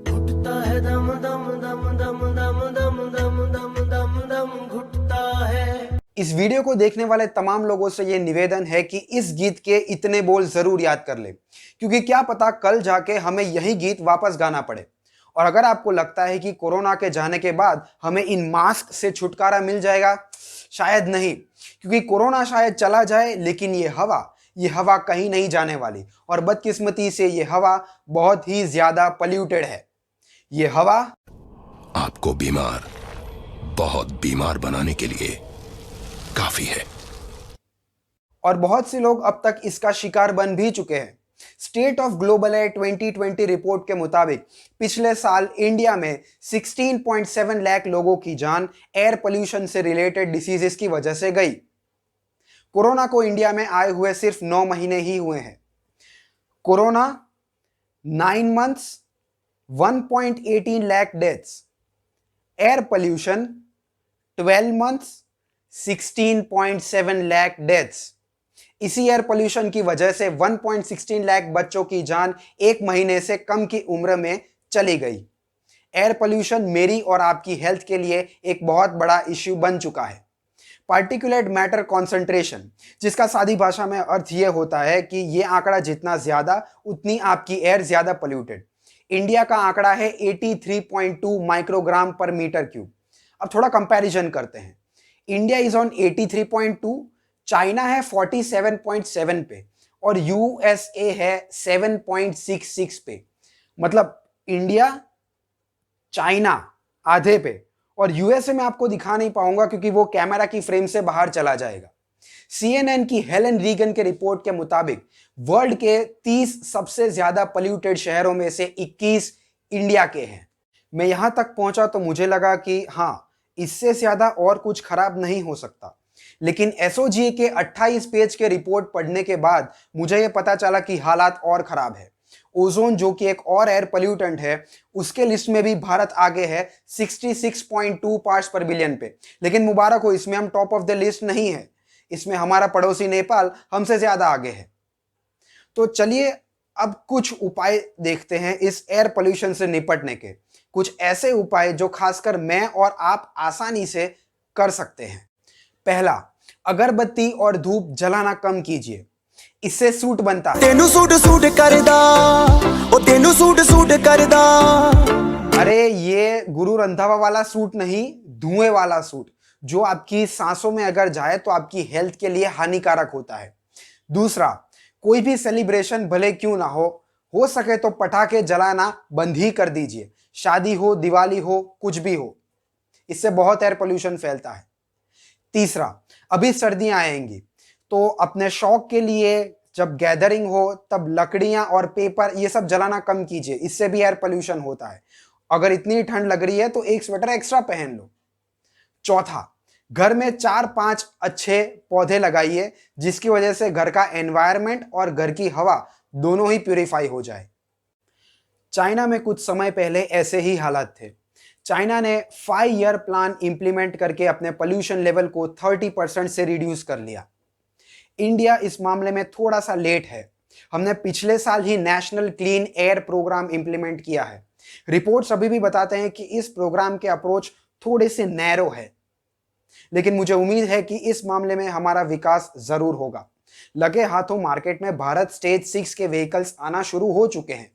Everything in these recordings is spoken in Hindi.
घुटता है दम दम दम दम दम दम दम दम दम दम घुटता है। इस वीडियो को देखने वाले तमाम लोगों से यह निवेदन है कि इस गीत के इतने बोल जरूर याद कर ले, क्योंकि क्या पता कल जाके हमें यही गीत वापस गाना पड़े। और अगर आपको लगता है कि कोरोना के जाने के बाद हमें इन मास्क से छुटकारा मिल जाएगा, शायद नहीं, क्योंकि कोरोना शायद चला जाए लेकिन ये हवा कहीं नहीं जाने वाली। और बदकिस्मती से ये हवा बहुत ही ज्यादा पॉल्यूटेड है। ये हवा आपको बीमार, बहुत बीमार बनाने के लिए काफी है। और बहुत से लोग अब तक इसका शिकार बन भी चुके हैं। State of global air 2020 report के मुताबिक पिछले साल इंडिया में 16.7 लाख लोगों की जान एयर पोल्यूशन से रिलेटेड डिसीजेस की वजह से गई। कोरोना को इंडिया में आए हुए सिर्फ 9 महीने ही हुए हैं। Corona 9 months 1.18 lakh deaths, air pollution 12 months 16.7 lakh deaths. इसी एयर पोल्यूशन की वजह से 1.16 लाख बच्चों की जान 1 महीने से कम की उम्र में चली गई। एयर पोल्यूशन मेरी और आपकी हेल्थ के लिए एक बहुत बड़ा इश्यू बन चुका है। पार्टिकुलेट मैटर कॉन्सेंट्रेशन, जिसका सादी भाषा में अर्थ यह होता है कि यह आंकड़ा जितना ज्यादा उतनी आपकी एयर ज्यादा पोल्यूटेड। इंडिया का आंकड़ा है 83.2 माइक्रोग्राम पर मीटर क्यूब। अब थोड़ा कंपैरिजन करते हैं। इंडिया इज ऑन 83.2, चाइना है 47.7 पे और यूएसए है 7.66 पे। मतलब इंडिया चाइना आधे पे, और यूएसए में आपको दिखा नहीं पाऊंगा क्योंकि वो कैमरा की फ्रेम से बाहर चला जाएगा। सीएनएन की हेलन रीगन के रिपोर्ट के मुताबिक वर्ल्ड के 30 सबसे ज्यादा पोल्यूटेड शहरों में से 21 इंडिया के हैं। मैं यहां तक पहुंचा तो मुझे लगा कि हाँ, इससे ज्यादा और कुछ खराब नहीं हो सकता। लेकिन एसओजी के 28 पेज के रिपोर्ट पढ़ने के बाद मुझे यह पता चला कि हालात और खराब है। ओजोन, जो कि एक और एयर पोल्यूटेंट है, उसके लिस्ट में भी भारत आगे है 66.2 पार्ट्स पर बिलियन पे। लेकिन मुबारक हो, इसमें हम टॉप ऑफ द लिस्ट नहीं है। इसमें हमारा पड़ोसी नेपाल हमसे ज्यादा आगे है। तो चलिए अब कुछ उपाय देखते हैं इस एयर पोल्यूशन से निपटने के। कुछ ऐसे उपाय जो खासकर मैं और आप आसानी से कर सकते हैं। पहला, अगरबत्ती और धूप जलाना कम कीजिए, इससे सूट बनता है। तेनू सूट सूट करदा, ओ तेनू सूट सूट करदा। अरे ये गुरु रंधावा वाला सूट नहीं, धुएं वाला सूट, जो आपकी सांसों में अगर जाए तो आपकी हेल्थ के लिए हानिकारक होता है। दूसरा, कोई भी सेलिब्रेशन भले क्यों ना हो सके तो पटाखे जलाना बंद ही कर दीजिए। शादी हो, दिवाली हो, कुछ भी हो, इससे बहुत एयर पोल्यूशन फैलता है। तीसरा, अभी सर्दियां आएंगी तो अपने शौक के लिए जब गैदरिंग हो तब लकड़ियां और पेपर ये सब जलाना कम कीजिए, इससे भी एयर पोल्यूशन होता है। अगर इतनी ठंड लग रही है तो एक स्वेटर एक्स्ट्रा पहन लो। चौथा, घर में 4-5 अच्छे पौधे लगाइए, जिसकी वजह से घर का एनवायरनमेंट और घर की हवा दोनों ही प्यूरिफाई हो जाए। चाइना में कुछ समय पहले ऐसे ही हालात थे। चाइना ने 5 ईयर प्लान इंप्लीमेंट करके अपने पोल्यूशन लेवल को 30% से रिड्यूस कर लिया। इंडिया इस मामले में थोड़ा सा लेट है। हमने पिछले साल ही national clean air program implement किया है। रिपोर्ट्स अभी भी बताते हैं कि इस प्रोग्राम के अप्रोच थोड़े से नैरो है, लेकिन मुझे उम्मीद है कि इस मामले में हमारा विकास जरूर होगा। लगे हाथों मार्केट में भारत स्टेज 6 के व्हीकल्स आना शुरू हो चुके हैं।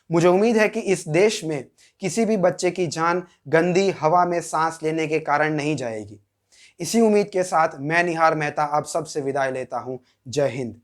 मुझे उम्मीद है कि इस देश में किसी भी बच्चे की जान गंदी हवा में सांस लेने के कारण नहीं जाएगी। इसी उम्मीद के साथ मैं निहार मेहता आप सबसे विदाई लेता हूं। जय हिंद।